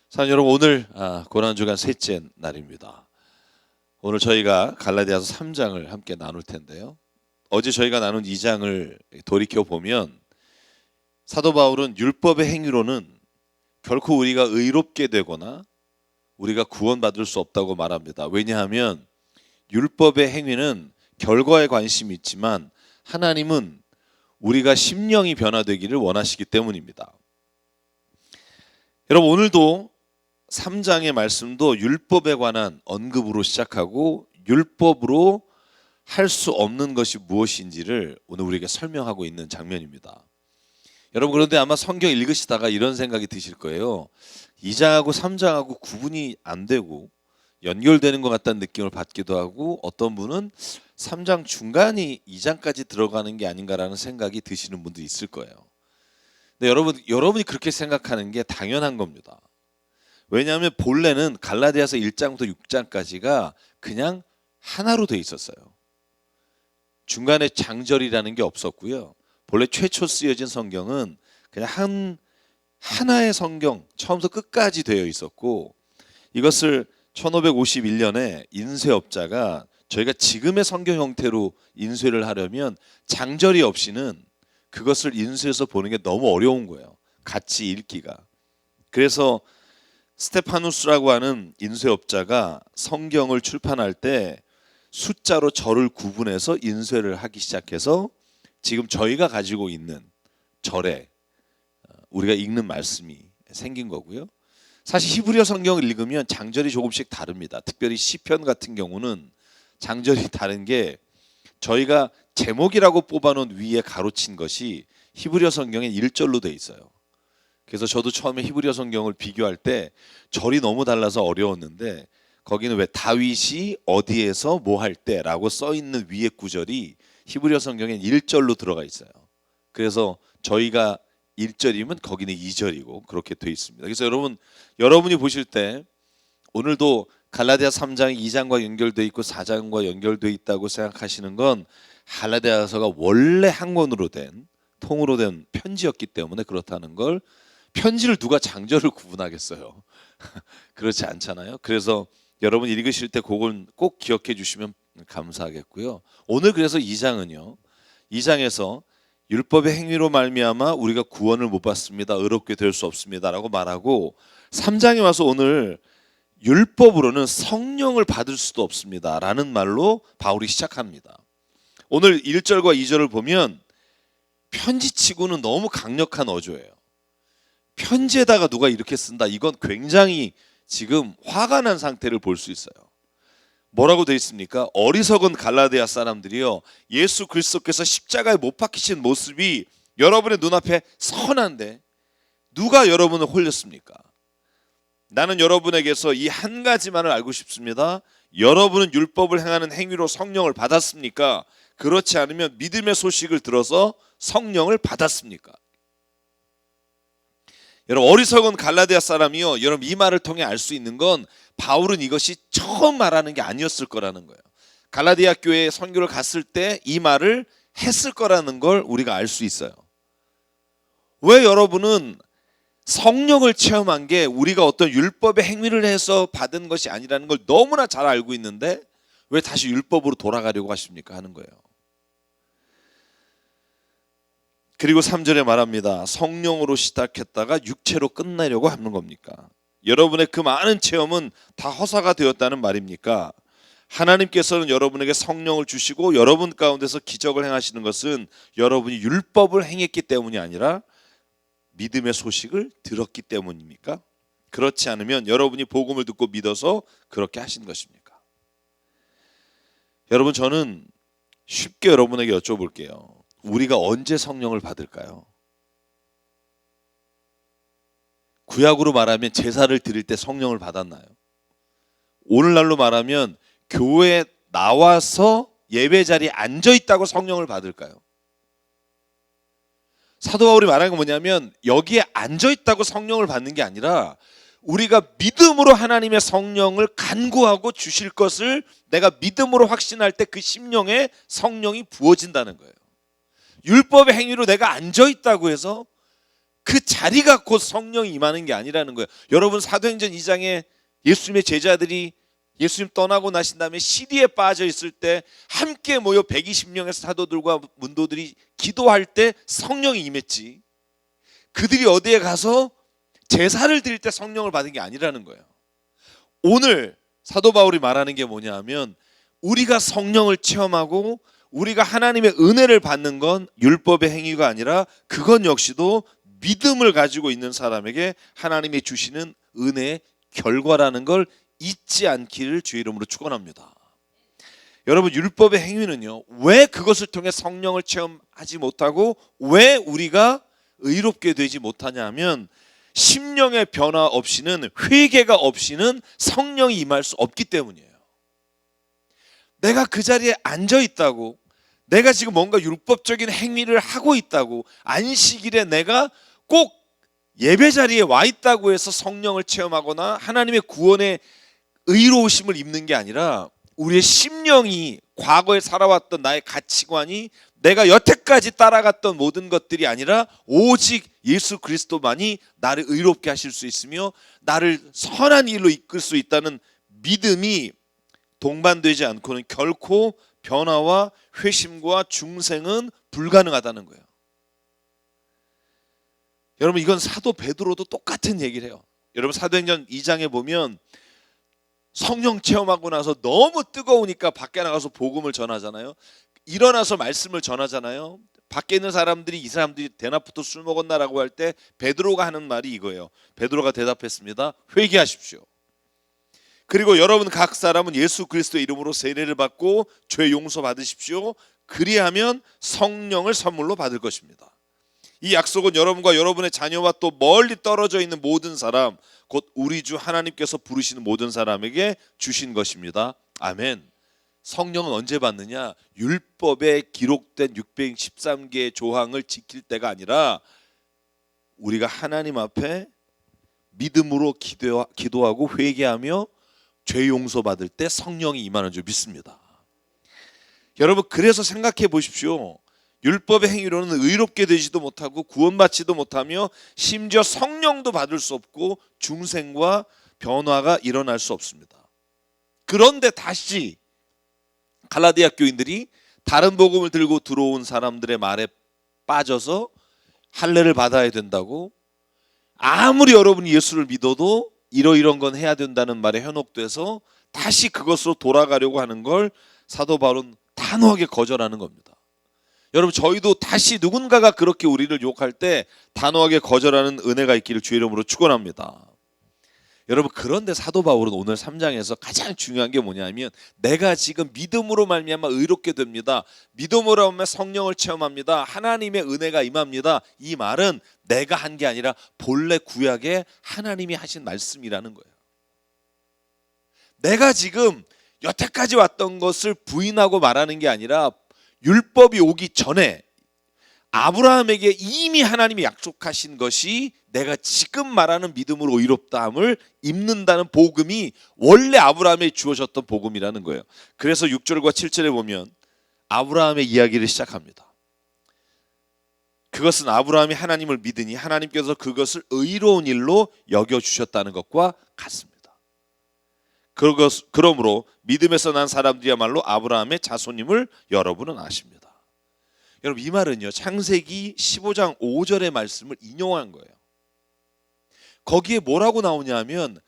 사랑하는 여러분, 오늘 고난주간 셋째 날입니다. 오늘 저희가 갈라디아서 3장을 함께 나눌 텐데요. 어제 저희가 나눈 2장을 돌이켜 보면 사도 바울은 율법의 행위로는 결코 우리가 의롭게 되거나 우리가 구원받을 수 없다고 말합니다. 왜냐하면 율법의 행위는 결과에 관심이 있지만 하나님은 우리가 심령이 변화되기를 원하시기 때문입니다. 여러분, 오늘도 3장의 말씀도 율법에 관한 언급으로 시작하고 율법으로 할 수 없는 것이 무엇인지를 오늘 우리에게 설명하고 있는 장면입니다. 여러분, 그런데 아마 성경 읽으시다가 이런 생각이 드실 거예요. 2장하고 3장하고 구분이 안 되고 연결되는 것 같다는 느낌을 받기도 하고, 어떤 분은 3장 중간이 2장까지 들어가는 게 아닌가라는 생각이 드시는 분도 있을 거예요. 근데 여러분이 그렇게 생각하는 게 당연한 겁니다. 왜냐하면 본래는 갈라디아서 1장부터 6장까지가 그냥 하나로 돼 있었어요. 중간에 장절이라는 게 없었고요. 본래 최초 쓰여진 성경은 그냥 하나의 성경, 처음부터 끝까지 되어 있었고, 이것을 1551년에 인쇄업자가 저희가 지금의 성경 형태로 인쇄를 하려면 장절이 없이는 그것을 인쇄해서 보는 게 너무 어려운 거예요. 같이 읽기가. 그래서 스테파누스라고 하는 인쇄업자가 성경을 출판할 때 숫자로 절을 구분해서 인쇄를 하기 시작해서 지금 저희가 가지고 있는 절에 우리가 읽는 말씀이 생긴 거고요. 사실 히브리어 성경을 읽으면 장절이 조금씩 다릅니다. 특별히 시편 같은 경우는 장절이 다른 게, 저희가 제목이라고 뽑아놓은 위에 가로친 것이 히브리어 성경에 1절로 돼 있어요. 그래서 저도 처음에 히브리어 성경을 비교할 때 절이 너무 달라서 어려웠는데, 거기는 왜 다윗이 어디에서 뭐 할 때라고 써 있는 위에 구절이 히브리어 성경엔 1절로 들어가 있어요. 그래서 저희가 1절이면 거기는 2절이고 그렇게 돼 있습니다. 그래서 여러분이 보실 때 오늘도 갈라디아 3장이 2장과 연결돼 있고 4장과 연결돼 있다고 생각하시는 건 갈라디아서가 원래 한권으로 된, 통으로 된 편지였기 때문에 그렇다는 걸, 편지를 누가 장절을 구분하겠어요? 그렇지 않잖아요. 그래서 여러분 읽으실 때 그건 꼭 기억해 주시면 감사하겠고요. 오늘 그래서 2장은요, 2장에서 율법의 행위로 말미암아 우리가 구원을 못 받습니다, 의롭게 될 수 없습니다라고 말하고, 3장에 와서 오늘 율법으로는 성령을 받을 수도 없습니다라는 말로 바울이 시작합니다. 오늘 1절과 2절을 보면 편지치고는 너무 강력한 어조예요. 편지에다가 누가 이렇게 쓴다, 이건 굉장히 지금 화가 난 상태를 볼 수 있어요. 뭐라고 되어 있습니까? 어리석은 갈라디아 사람들이요, 예수 그리스도께서 십자가에 못 박히신 모습이 여러분의 눈앞에 선한데 누가 여러분을 홀렸습니까? 나는 여러분에게서 이 한 가지만을 알고 싶습니다. 여러분은 율법을 행하는 행위로 성령을 받았습니까? 그렇지 않으면 믿음의 소식을 들어서 성령을 받았습니까? 여러분, 어리석은 갈라디아 사람이요, 여러분 이 말을 통해 알 수 있는 건 바울은 이것이 처음 말하는 게 아니었을 거라는 거예요. 갈라디아 교회에 선교를 갔을 때 이 말을 했을 거라는 걸 우리가 알 수 있어요. 왜 여러분은 성령을 체험한 게 우리가 어떤 율법의 행위를 해서 받은 것이 아니라는 걸 너무나 잘 알고 있는데 왜 다시 율법으로 돌아가려고 하십니까? 하는 거예요. 그리고 3절에 말합니다. 성령으로 시작했다가 육체로 끝내려고 하는 겁니까? 여러분의 그 많은 체험은 다 허사가 되었다는 말입니까? 하나님께서는 여러분에게 성령을 주시고 여러분 가운데서 기적을 행하시는 것은 여러분이 율법을 행했기 때문이 아니라 믿음의 소식을 들었기 때문입니까? 그렇지 않으면 여러분이 복음을 듣고 믿어서 그렇게 하신 것입니까? 여러분, 저는 쉽게 여러분에게 여쭤볼게요. 우리가 언제 성령을 받을까요? 구약으로 말하면 제사를 드릴 때 성령을 받았나요? 오늘날로 말하면 교회에 나와서 예배 자리에 앉아 있다고 성령을 받을까요? 사도 바울이 말하는 건 뭐냐면, 여기에 앉아 있다고 성령을 받는 게 아니라 우리가 믿음으로 하나님의 성령을 간구하고 주실 것을 내가 믿음으로 확신할 때 그 심령에 성령이 부어진다는 거예요. 율법의 행위로 내가 앉아 있다고 해서 그 자리가 곧 성령이 임하는 게 아니라는 거예요. 여러분 사도행전 2장에 예수님의 제자들이 예수님 떠나고 나신 다음에 시리에 빠져 있을 때 함께 모여 120명의 사도들과 문도들이 기도할 때 성령이 임했지, 그들이 어디에 가서 제사를 드릴 때 성령을 받은 게 아니라는 거예요. 오늘 사도 바울이 말하는 게 뭐냐 하면, 우리가 성령을 체험하고 우리가 하나님의 은혜를 받는 건 율법의 행위가 아니라 그건 역시도 믿음을 가지고 있는 사람에게 하나님이 주시는 은혜의 결과라는 걸 잊지 않기를 주의 이름으로 축원합니다. 여러분, 율법의 행위는요, 왜 그것을 통해 성령을 체험하지 못하고 왜 우리가 의롭게 되지 못하냐 하면, 심령의 변화 없이는, 회개가 없이는 성령이 임할 수 없기 때문이에요. 내가 그 자리에 앉아 있다고, 내가 지금 뭔가 율법적인 행위를 하고 있다고, 안식일에 내가 꼭 예배 자리에 와 있다고 해서 성령을 체험하거나 하나님의 구원의 의로우심을 입는 게 아니라, 우리의 심령이 과거에 살아왔던 나의 가치관이 내가 여태까지 따라갔던 모든 것들이 아니라 오직 예수 그리스도만이 나를 의롭게 하실 수 있으며 나를 선한 일로 이끌 수 있다는 믿음이 동반되지 않고는 결코 변화와 회심과 중생은 불가능하다는 거예요. 여러분, 이건 사도 베드로도 똑같은 얘기를 해요. 여러분, 사도행전 2장에 보면 성령 체험하고 나서 너무 뜨거우니까 밖에 나가서 복음을 전하잖아요. 일어나서 말씀을 전하잖아요. 밖에 있는 사람들이 이 사람들이 대낮부터 술 먹었나라고 할 때 베드로가 하는 말이 이거예요. 베드로가 대답했습니다. 회개하십시오. 그리고 여러분 각 사람은 예수 그리스도의 이름으로 세례를 받고 죄 용서 받으십시오. 그리하면 성령을 선물로 받을 것입니다. 이 약속은 여러분과 여러분의 자녀와 또 멀리 떨어져 있는 모든 사람, 곧 우리 주 하나님께서 부르시는 모든 사람에게 주신 것입니다. 아멘. 성령은 언제 받느냐? 율법에 기록된 613개의 조항을 지킬 때가 아니라 우리가 하나님 앞에 믿음으로 기도하고 회개하며 죄 용서 받을 때 성령이 임하는 줄 믿습니다. 여러분, 그래서 생각해 보십시오. 율법의 행위로는 의롭게 되지도 못하고 구원받지도 못하며 심지어 성령도 받을 수 없고 중생과 변화가 일어날 수 없습니다. 그런데 다시 갈라디아 교인들이 다른 복음을 들고 들어온 사람들의 말에 빠져서 할례를 받아야 된다고, 아무리 여러분이 예수를 믿어도 이런 건 해야 된다는 말에 현혹돼서 다시 그것으로 돌아가려고 하는 걸 사도 바울은 단호하게 거절하는 겁니다. 여러분, 저희도 다시 누군가가 그렇게 우리를 유혹할 때 단호하게 거절하는 은혜가 있기를 주의 이름으로 축원합니다. 여러분, 그런데 사도 바울은 오늘 3장에서 가장 중요한 게 뭐냐면, 내가 지금 믿음으로 말미암아 의롭게 됩니다. 믿음으로 하면 성령을 체험합니다. 하나님의 은혜가 임합니다. 이 말은 내가 한 게 아니라 본래 구약에 하나님이 하신 말씀이라는 거예요. 내가 지금 여태까지 왔던 것을 부인하고 말하는 게 아니라 율법이 오기 전에 아브라함에게 이미 하나님이 약속하신 것이 내가 지금 말하는 믿음으로 의롭다함을 입는다는 복음이 원래 아브라함에 주어졌던 복음이라는 거예요. 그래서 6절과 7절에 보면 아브라함의 이야기를 시작합니다. 그것은 아브라함이 하나님을 믿으니 하나님께서 그것을 의로운 일로 여겨주셨다는 것과 같습니다. 그러므로 믿음에서 난 사람들이야말로 아브라함의 자손임을 여러분은 아십니다. 여러분, 이 말은요, 창세기 15장 5절의 말씀을 인용한 거예요. 거기에 뭐라고 나오냐면,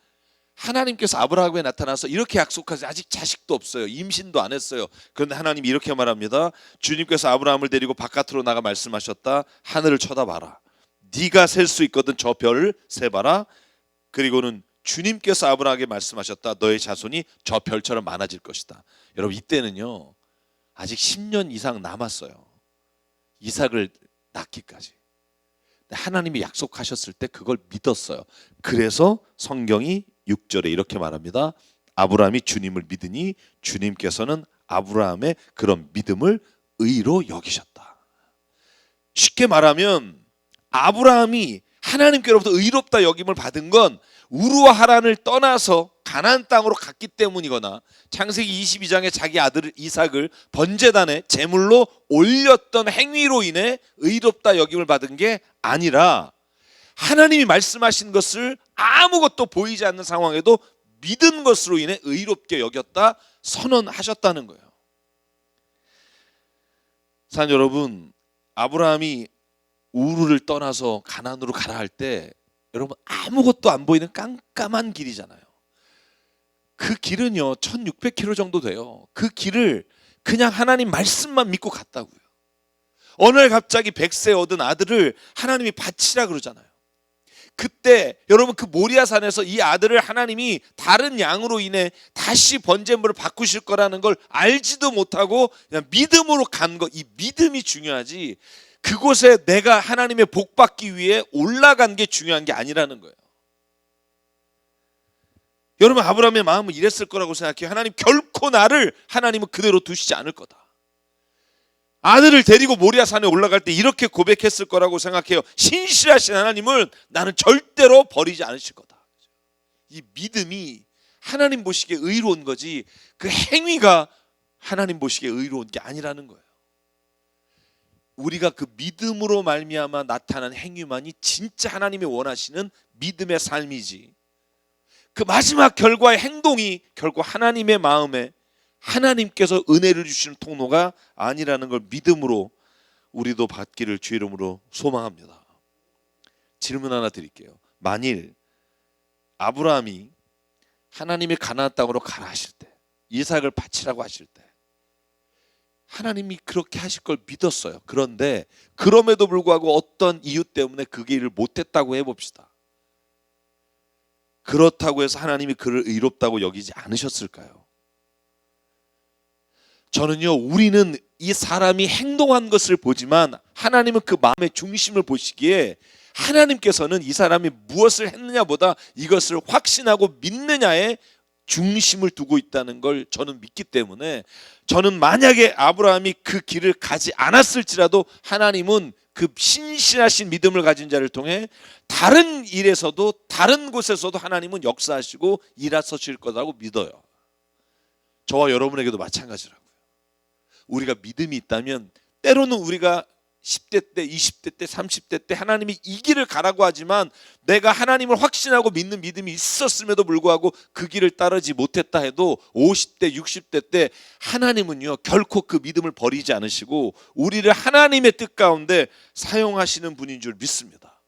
하나님께서 아브라함에 나타나서 이렇게 약속하세요. 아직 자식도 없어요. 임신도 안 했어요. 그런데 하나님이 이렇게 말합니다. 주님께서 아브라함을 데리고 바깥으로 나가 말씀하셨다. 하늘을 쳐다봐라. 네가 셀 수 있거든 저 별을 세봐라. 그리고는 주님께서 아브라함에게 말씀하셨다. 너의 자손이 저 별처럼 많아질 것이다. 여러분, 이때는요 아직 10년 이상 남았어요. 이삭을 낳기까지. 하나님이 약속하셨을 때 그걸 믿었어요. 그래서 성경이 6절에 이렇게 말합니다. 아브라함이 주님을 믿으니 주님께서는 아브라함의 그런 믿음을 의로 여기셨다. 쉽게 말하면 아브라함이 하나님께로부터 의롭다 여김을 받은 건 우르와 하란을 떠나서 가나안 땅으로 갔기 때문이거나 창세기 22장에 자기 아들 이삭을 번제단에 제물로 올렸던 행위로 인해 의롭다 여김을 받은 게 아니라 하나님이 말씀하신 것을 아무것도 보이지 않는 상황에도 믿은 것으로 인해 의롭게 여겼다 선언하셨다는 거예요. 사랑 여러분, 아브라함이 우르를 떠나서 가나안으로 가라 할 때 여러분 아무것도 안 보이는 깜깜한 길이잖아요. 그 길은요 1600km 정도 돼요. 그 길을 그냥 하나님 말씀만 믿고 갔다고요. 어느 날 갑자기 100세 얻은 아들을 하나님이 바치라 그러잖아요. 그때 여러분 그 모리아산에서 이 아들을 하나님이 다른 양으로 인해 다시 번제물을 바꾸실 거라는 걸 알지도 못하고 그냥 믿음으로 간 거, 이 믿음이 중요하지 그곳에 내가 하나님의 복 받기 위해 올라간 게 중요한 게 아니라는 거예요. 여러분 아브라함의 마음은 이랬을 거라고 생각해요. 하나님 결코 나를 하나님은 그대로 두시지 않을 거다. 아들을 데리고 모리아산에 올라갈 때 이렇게 고백했을 거라고 생각해요. 신실하신 하나님을 나는 절대로 버리지 않으실 거다. 이 믿음이 하나님 보시기에 의로운 거지 그 행위가 하나님 보시기에 의로운 게 아니라는 거예요. 우리가 그 믿음으로 말미암아 나타난 행위만이 진짜 하나님이 원하시는 믿음의 삶이지 그 마지막 결과의 행동이 결국 하나님의 마음에 하나님께서 은혜를 주시는 통로가 아니라는 걸 믿음으로 우리도 받기를 주의 이름으로 소망합니다. 질문 하나 드릴게요. 만일 아브라함이 하나님의 가나안 땅으로 가라 하실 때 이삭을 바치라고 하실 때 하나님이 그렇게 하실 걸 믿었어요. 그런데 그럼에도 불구하고 어떤 이유 때문에 그 길을 못했다고 해봅시다. 그렇다고 해서 하나님이 그를 의롭다고 여기지 않으셨을까요? 저는요 우리는 이 사람이 행동한 것을 보지만 하나님은 그 마음의 중심을 보시기에 하나님께서는 이 사람이 무엇을 했느냐보다 이것을 확신하고 믿느냐에 중심을 두고 있다는 걸 저는 믿기 때문에 저는 만약에 아브라함이 그 길을 가지 않았을지라도 하나님은 그 신실하신 믿음을 가진 자를 통해 다른 일에서도 다른 곳에서도 하나님은 역사하시고 일하실 거라고 믿어요. 저와 여러분에게도 마찬가지라고요. 우리가 믿음이 있다면 때로는 우리가 10대 때, 20대 때, 30대 때 하나님이 이 길을 가라고 하지만 내가 하나님을 확신하고 믿는 믿음이 있었음에도 불구하고 그 길을 따르지 못했다 해도 50대, 60대 때 하나님은요 결코 그 믿음을 버리지 않으시고 우리를 하나님의 뜻 가운데 사용하시는 분인 줄 믿습니다.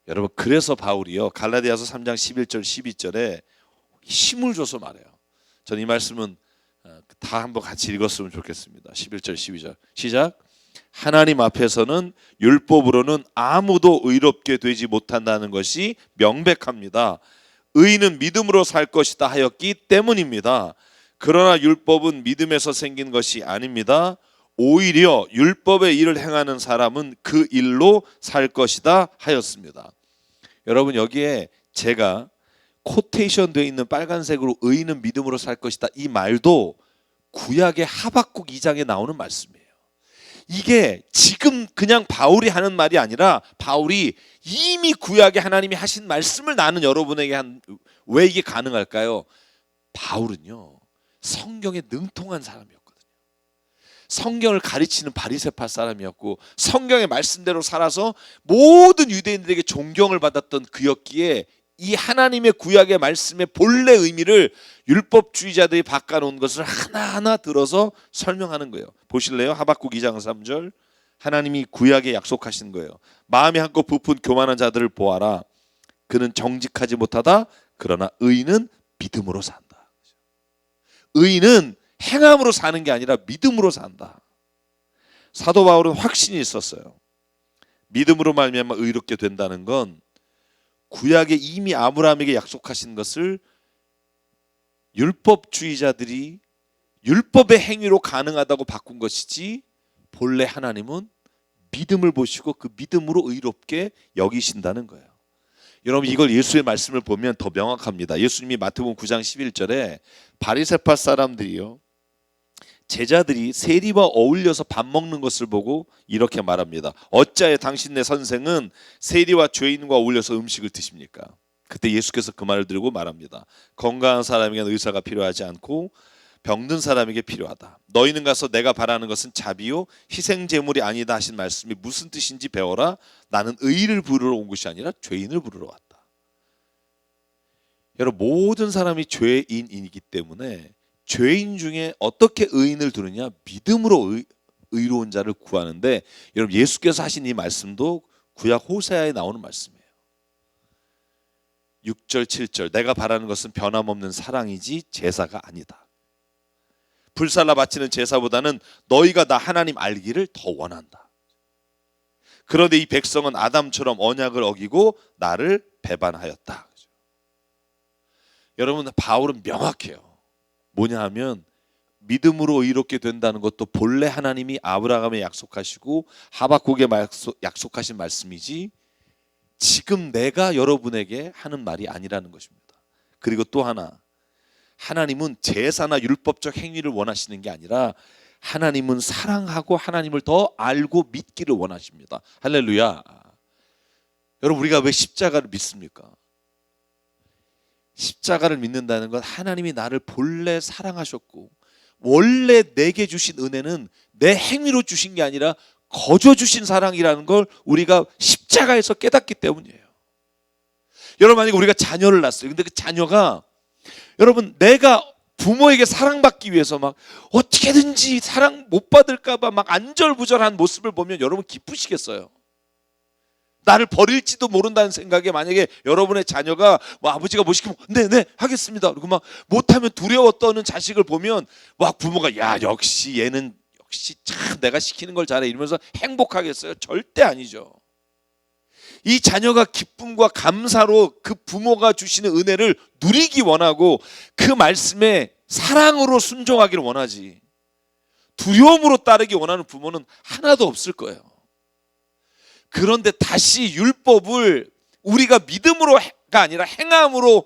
여러분 그래서 바울이요 갈라디아서 3장 11절 12절에 힘을 줘서 말해요. 저는 이 말씀은 다 한번 같이 읽었으면 좋겠습니다. 11절 12절 시작. 하나님 앞에서는 율법으로는 아무도 의롭게 되지 못한다는 것이 명백합니다. 의인은 믿음으로 살 것이다 하였기 때문입니다. 그러나 율법은 믿음에서 생긴 것이 아닙니다. 오히려 율법의 일을 행하는 사람은 그 일로 살 것이다 하였습니다. 여러분 여기에 제가 코테이션 되어 있는 빨간색으로 의인은 믿음으로 살 것이다 이 말도 구약의 하박국 2장에 나오는 말씀이에요. 이게 지금 그냥 바울이 하는 말이 아니라 바울이 이미 구약에 하나님이 하신 말씀을 나는 여러분에게 왜 이게 가능할까요? 바울은요 성경에 능통한 사람이었거든요. 성경을 가르치는 바리새파 사람이었고 성경의 말씀대로 살아서 모든 유대인들에게 존경을 받았던 그였기에 이 하나님의 구약의 말씀의 본래 의미를 율법주의자들이 바꿔놓은 것을 하나하나 들어서 설명하는 거예요. 보실래요? 하박국 2장 3절 하나님이 구약에 약속하신 거예요. 마음이 한껏 부푼 교만한 자들을 보아라. 그는 정직하지 못하다. 그러나 의인은 믿음으로 산다. 의인은 행함으로 사는 게 아니라 믿음으로 산다. 사도 바울은 확신이 있었어요. 믿음으로 말미암아 의롭게 된다는 건 구약에 이미 아브라함에게 약속하신 것을 율법주의자들이 율법의 행위로 가능하다고 바꾼 것이지 본래 하나님은 믿음을 보시고 그 믿음으로 의롭게 여기신다는 거예요. 여러분 이걸 예수의 말씀을 보면 더 명확합니다. 예수님이 마태복음 9장 11절에 바리새파 사람들이요 제자들이 세리와 어울려서 밥 먹는 것을 보고 이렇게 말합니다. 어찌하여 당신네 선생은 세리와 죄인과 어울려서 음식을 드십니까? 그때 예수께서 그 말을 들고 말합니다. 건강한 사람에게는 의사가 필요하지 않고 병든 사람에게 필요하다. 너희는 가서 내가 바라는 것은 자비요 희생 제물이 아니다 하신 말씀이 무슨 뜻인지 배워라. 나는 의인을 부르러 온 것이 아니라 죄인을 부르러 왔다. 여러분, 모든 사람이 죄인이기 때문에 죄인 중에 어떻게 의인을 두느냐? 믿음으로 의로운 자를 구하는데, 여러분, 예수께서 하신 이 말씀도 구약 호세아에 나오는 말씀이에요. 6절 7절 내가 바라는 것은 변함없는 사랑이지 제사가 아니다. 불살라 바치는 제사보다는 너희가 나 하나님 알기를 더 원한다. 그런데 이 백성은 아담처럼 언약을 어기고 나를 배반하였다. 여러분, 바울은 명확해요. 뭐냐 하면 믿음으로 의롭게 된다는 것도 본래 하나님이 아브라함에 약속하시고 하박국에 약속하신 말씀이지 지금 내가 여러분에게 하는 말이 아니라는 것입니다. 그리고 또 하나, 하나님은 제사나 율법적 행위를 원하시는 게 아니라 하나님은 사랑하고 하나님을 더 알고 믿기를 원하십니다. 할렐루야. 여러분, 우리가 왜 십자가를 믿습니까? 십자가를 믿는다는 건 하나님이 나를 본래 사랑하셨고 원래 내게 주신 은혜는 내 행위로 주신 게 아니라 거저 주신 사랑이라는 걸 우리가 십자가에서 깨닫기 때문이에요. 여러분, 만약에 우리가 자녀를 낳았어요. 근데 그 자녀가, 여러분, 내가 부모에게 사랑받기 위해서 막 어떻게든지 사랑 못 받을까 봐 막 안절부절한 모습을 보면 여러분 기쁘시겠어요? 나를 버릴지도 모른다는 생각에 만약에 여러분의 자녀가 뭐 아버지가 뭐 시키면 네 하겠습니다. 그리고 막 못하면 두려워 떠는 자식을 보면 막 부모가 야 역시 얘는 역시 참 내가 시키는 걸 잘해 이러면서 행복하겠어요? 절대 아니죠. 이 자녀가 기쁨과 감사로 그 부모가 주시는 은혜를 누리기 원하고 그 말씀에 사랑으로 순종하기를 원하지, 두려움으로 따르기 원하는 부모는 하나도 없을 거예요. 그런데 다시 율법을 우리가 믿음으로가 아니라 행함으로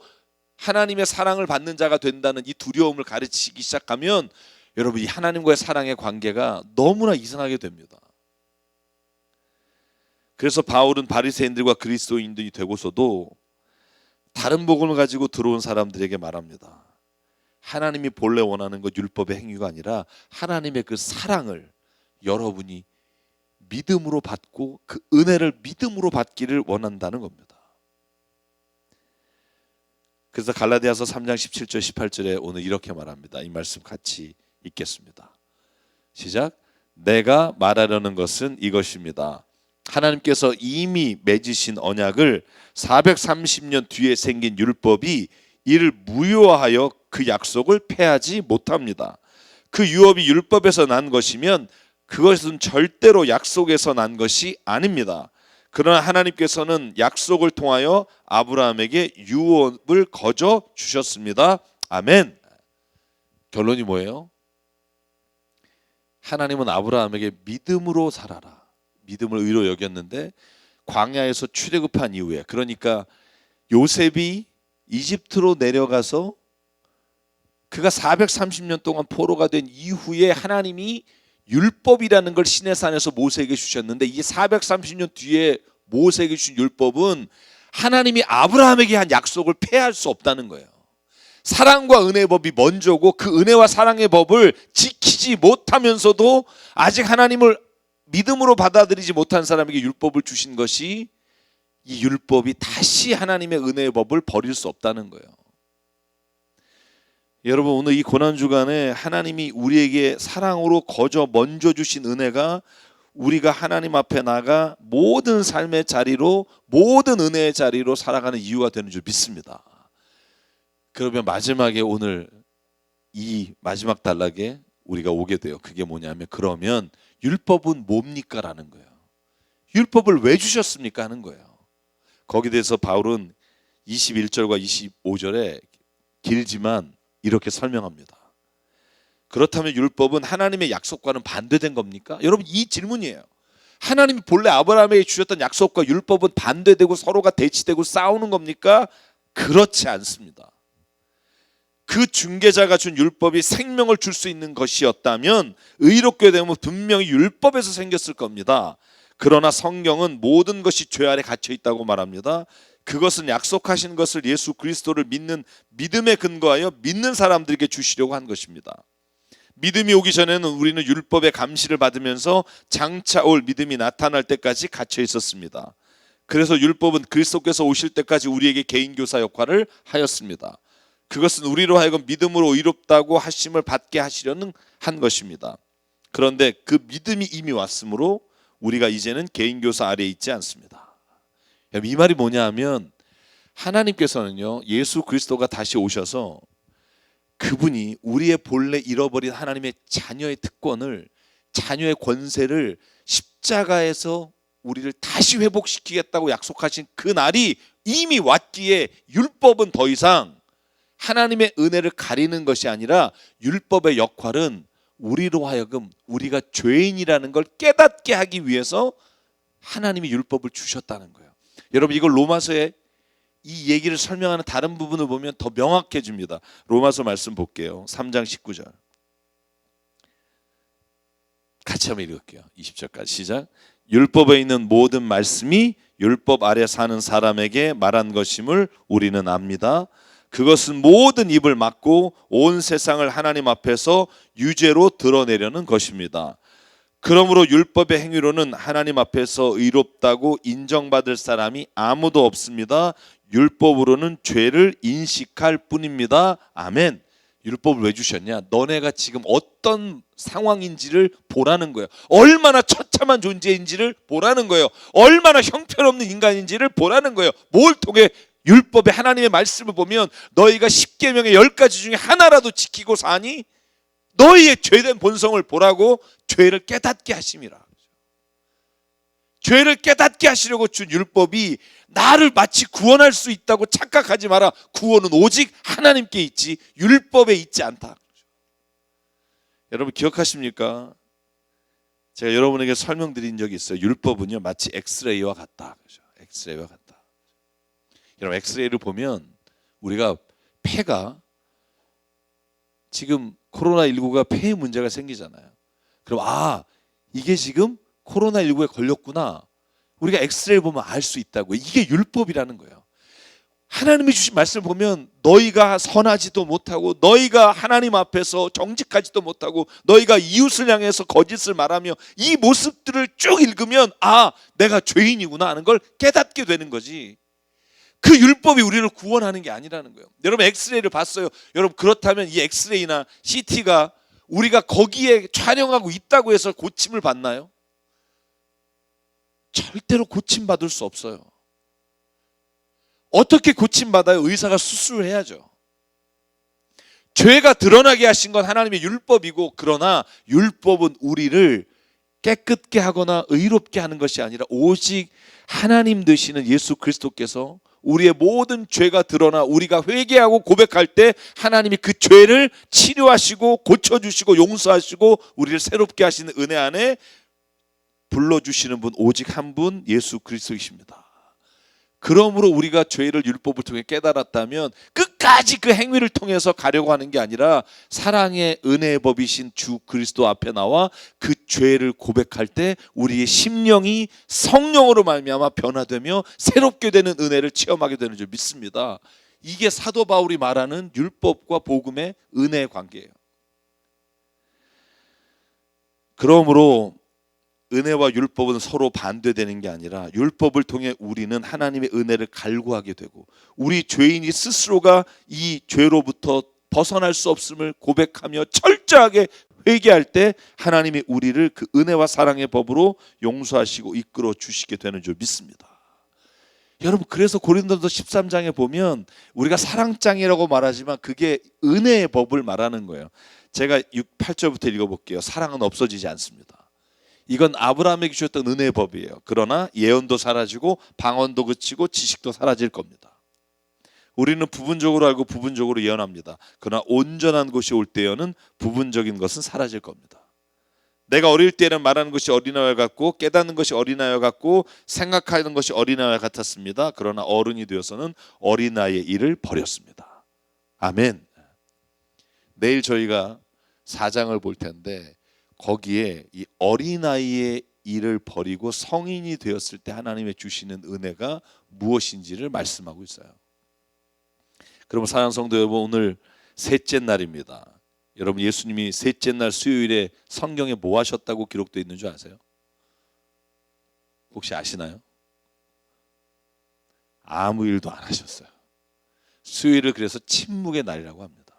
하나님의 사랑을 받는 자가 된다는 이 두려움을 가르치기 시작하면 여러분, 이 하나님과의 사랑의 관계가 너무나 이상하게 됩니다. 그래서 바울은 바리새인들과 그리스도인들이 되고서도 다른 복음을 가지고 들어온 사람들에게 말합니다. 하나님이 본래 원하는 것 율법의 행위가 아니라 하나님의 그 사랑을 여러분이 믿음으로 받고 그 은혜를 믿음으로 받기를 원한다는 겁니다. 그래서 갈라디아서 3장 17절 18절에 오늘 이렇게 말합니다. 이 말씀 같이 읽겠습니다. 시작. 내가 말하려는 것은 이것입니다. 하나님께서 이미 맺으신 언약을 430년 뒤에 생긴 율법이 이를 무효화하여 그 약속을 폐하지 못합니다. 그 유업이 율법에서 난 것이면 그것은 절대로 약속에서 난 것이 아닙니다. 그러나 하나님께서는 약속을 통하여 아브라함에게 유업을 거저 주셨습니다. 아멘. 결론이 뭐예요? 하나님은 아브라함에게 믿음으로 살아라, 믿음을 의로 여겼는데 광야에서 출애굽한 이후에, 그러니까 요셉이 이집트로 내려가서 그가 430년 동안 포로가 된 이후에 하나님이 율법이라는 걸 시내산에서 모세에게 주셨는데 이 430년 뒤에 모세에게 주신 율법은 하나님이 아브라함에게 한 약속을 폐할 수 없다는 거예요. 사랑과 은혜의 법이 먼저고 그 은혜와 사랑의 법을 지키지 못하면서도 아직 하나님을 믿음으로 받아들이지 못한 사람에게 율법을 주신 것이, 이 율법이 다시 하나님의 은혜의 법을 버릴 수 없다는 거예요. 여러분, 오늘 이 고난주간에 하나님이 우리에게 사랑으로 거저 먼저 주신 은혜가 우리가 하나님 앞에 나가 모든 삶의 자리로, 모든 은혜의 자리로 살아가는 이유가 되는 줄 믿습니다. 그러면 마지막에 오늘 이 마지막 단락에 우리가 오게 돼요. 그게 뭐냐면, 그러면 율법은 뭡니까? 라는 거예요. 율법을 왜 주셨습니까? 하는 거예요. 거기에 대해서 바울은 21절과 25절에 길지만 이렇게 설명합니다. 그렇다면 율법은 하나님의 약속과는 반대된 겁니까? 여러분, 이 질문이에요. 하나님이 본래 아브라함에게 주셨던 약속과 율법은 반대되고 서로가 대치되고 싸우는 겁니까? 그렇지 않습니다. 그 중개자가 준 율법이 생명을 줄 수 있는 것이었다면 의롭게 되면 분명히 율법에서 생겼을 겁니다. 그러나 성경은 모든 것이 죄 아래 갇혀 있다고 말합니다. 그것은 약속하신 것을 예수 그리스도를 믿는 믿음에 근거하여 믿는 사람들에게 주시려고 한 것입니다. 믿음이 오기 전에는 우리는 율법의 감시를 받으면서 장차 올 믿음이 나타날 때까지 갇혀 있었습니다. 그래서 율법은 그리스도께서 오실 때까지 우리에게 개인교사 역할을 하였습니다. 그것은 우리로 하여금 믿음으로 의롭다고 하심을 받게 하시려는 한 것입니다. 그런데 그 믿음이 이미 왔으므로 우리가 이제는 개인교사 아래에 있지 않습니다. 이 말이 뭐냐 하면 하나님께서는요, 예수 그리스도가 다시 오셔서 그분이 우리의 본래 잃어버린 하나님의 자녀의 특권을, 자녀의 권세를 십자가에서 우리를 다시 회복시키겠다고 약속하신 그 날이 이미 왔기에 율법은 더 이상 하나님의 은혜를 가리는 것이 아니라 율법의 역할은 우리로 하여금 우리가 죄인이라는 걸 깨닫게 하기 위해서 하나님이 율법을 주셨다는 거예요. 여러분, 이걸 로마서에 이 얘기를 설명하는 다른 부분을 보면 더 명확해집니다. 로마서 말씀 볼게요. 3장 19절 같이 한번 읽을게요. 20절까지 시작. 율법에 있는 모든 말씀이 율법 아래 사는 사람에게 말한 것임을 우리는 압니다. 그것은 모든 입을 막고 온 세상을 하나님 앞에서 유죄로 드러내려는 것입니다. 그러므로 율법의 행위로는 하나님 앞에서 의롭다고 인정받을 사람이 아무도 없습니다. 율법으로는 죄를 인식할 뿐입니다. 아멘. 율법을 왜 주셨냐? 너네가 지금 어떤 상황인지를 보라는 거예요. 얼마나 처참한 존재인지를 보라는 거예요. 얼마나 형편없는 인간인지를 보라는 거예요. 뭘 통해? 율법의 하나님의 말씀을 보면 너희가 10계명의 10가지 중에 하나라도 지키고 사니 너희의 죄된 본성을 보라고 죄를 깨닫게 하심이라. 죄를 깨닫게 하시려고 준 율법이 나를 마치 구원할 수 있다고 착각하지 마라. 구원은 오직 하나님께 있지 율법에 있지 않다. 여러분 기억하십니까? 제가 여러분에게 설명드린 적이 있어요. 율법은요 마치 엑스레이와 같다. 엑스레이와 같다. 여러분 엑스레이를 보면 우리가 폐가 지금 코로나19가 폐에 문제가 생기잖아요. 그럼 이게 지금 코로나19에 걸렸구나. 우리가 엑스레이를 보면 알 수 있다고. 이게 율법이라는 거예요. 하나님이 주신 말씀을 보면 너희가 선하지도 못하고 너희가 하나님 앞에서 정직하지도 못하고 너희가 이웃을 향해서 거짓을 말하며 이 모습들을 쭉 읽으면 내가 죄인이구나 하는 걸 깨닫게 되는 거지. 그 율법이 우리를 구원하는 게 아니라는 거예요. 여러분 엑스레이를 봤어요. 여러분 그렇다면 이 엑스레이나 CT가 우리가 거기에 촬영하고 있다고 해서 고침을 받나요? 절대로 고침받을 수 없어요. 어떻게 고침받아요? 의사가 수술을 해야죠. 죄가 드러나게 하신 건 하나님의 율법이고, 그러나 율법은 우리를 깨끗게 하거나 의롭게 하는 것이 아니라 오직 하나님 되시는 예수 그리스도께서 우리의 모든 죄가 드러나 우리가 회개하고 고백할 때 하나님이 그 죄를 치료하시고 고쳐주시고 용서하시고 우리를 새롭게 하시는 은혜 안에 불러주시는 분 오직 한 분 예수 그리스도이십니다. 그러므로 우리가 죄를 율법을 통해 깨달았다면 끝까지 그 행위를 통해서 가려고 하는 게 아니라 사랑의 은혜의 법이신 주 그리스도 앞에 나와 그 죄를 고백할 때 우리의 심령이 성령으로 말미암아 변화되며 새롭게 되는 은혜를 체험하게 되는 줄 믿습니다. 이게 사도 바울이 말하는 율법과 복음의 은혜의 관계예요. 그러므로 은혜와 율법은 서로 반대되는 게 아니라 율법을 통해 우리는 하나님의 은혜를 갈구하게 되고 우리 죄인이 스스로가 이 죄로부터 벗어날 수 없음을 고백하며 철저하게 회개할 때 하나님이 우리를 그 은혜와 사랑의 법으로 용서하시고 이끌어 주시게 되는 줄 믿습니다. 여러분 그래서 고린도서 13장에 보면 우리가 사랑장이라고 말하지만 그게 은혜의 법을 말하는 거예요. 제가 8절부터 읽어볼게요. 사랑은 없어지지 않습니다. 이건 아브라함에게 주셨던 은혜의 법이에요. 그러나 예언도 사라지고 방언도 그치고 지식도 사라질 겁니다. 우리는 부분적으로 알고 부분적으로 예언합니다. 그러나 온전한 것이 올 때에는 부분적인 것은 사라질 겁니다. 내가 어릴 때는 말하는 것이 어린아이와 같고 깨닫는 것이 어린아이와 같고 생각하는 것이 어린아이와 같았습니다. 그러나 어른이 되어서는 어린아이의 일을 버렸습니다. 아멘. 내일 저희가 4장을 볼 텐데 거기에 이 어린아이의 일을 버리고 성인이 되었을 때 하나님의 주시는 은혜가 무엇인지를 말씀하고 있어요. 그러면 사랑하는 성도 여러분, 오늘 셋째 날입니다. 여러분, 예수님이 셋째 날 수요일에 성경에 뭐 하셨다고 기록되어 있는 줄 아세요? 혹시 아시나요? 아무 일도 안 하셨어요. 수요일을 그래서 침묵의 날이라고 합니다.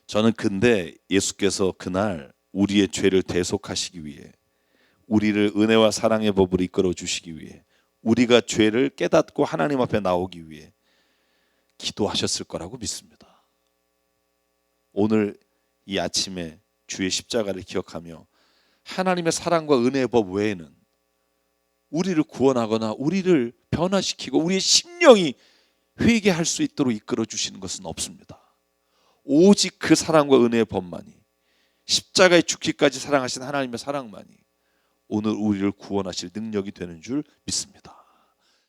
저는 근데 예수께서 그날 우리의 죄를 대속하시기 위해, 우리를 은혜와 사랑의 법으로 이끌어 주시기 위해, 우리가 죄를 깨닫고 하나님 앞에 나오기 위해 기도하셨을 거라고 믿습니다. 오늘 이 아침에 주의 십자가를 기억하며 하나님의 사랑과 은혜의 법 외에는 우리를 구원하거나 우리를 변화시키고 우리의 심령이 회개할 수 있도록 이끌어 주시는 것은 없습니다. 오직 그 사랑과 은혜의 법만이, 십자가에 죽기까지 사랑하신 하나님의 사랑만이 오늘 우리를 구원하실 능력이 되는 줄 믿습니다.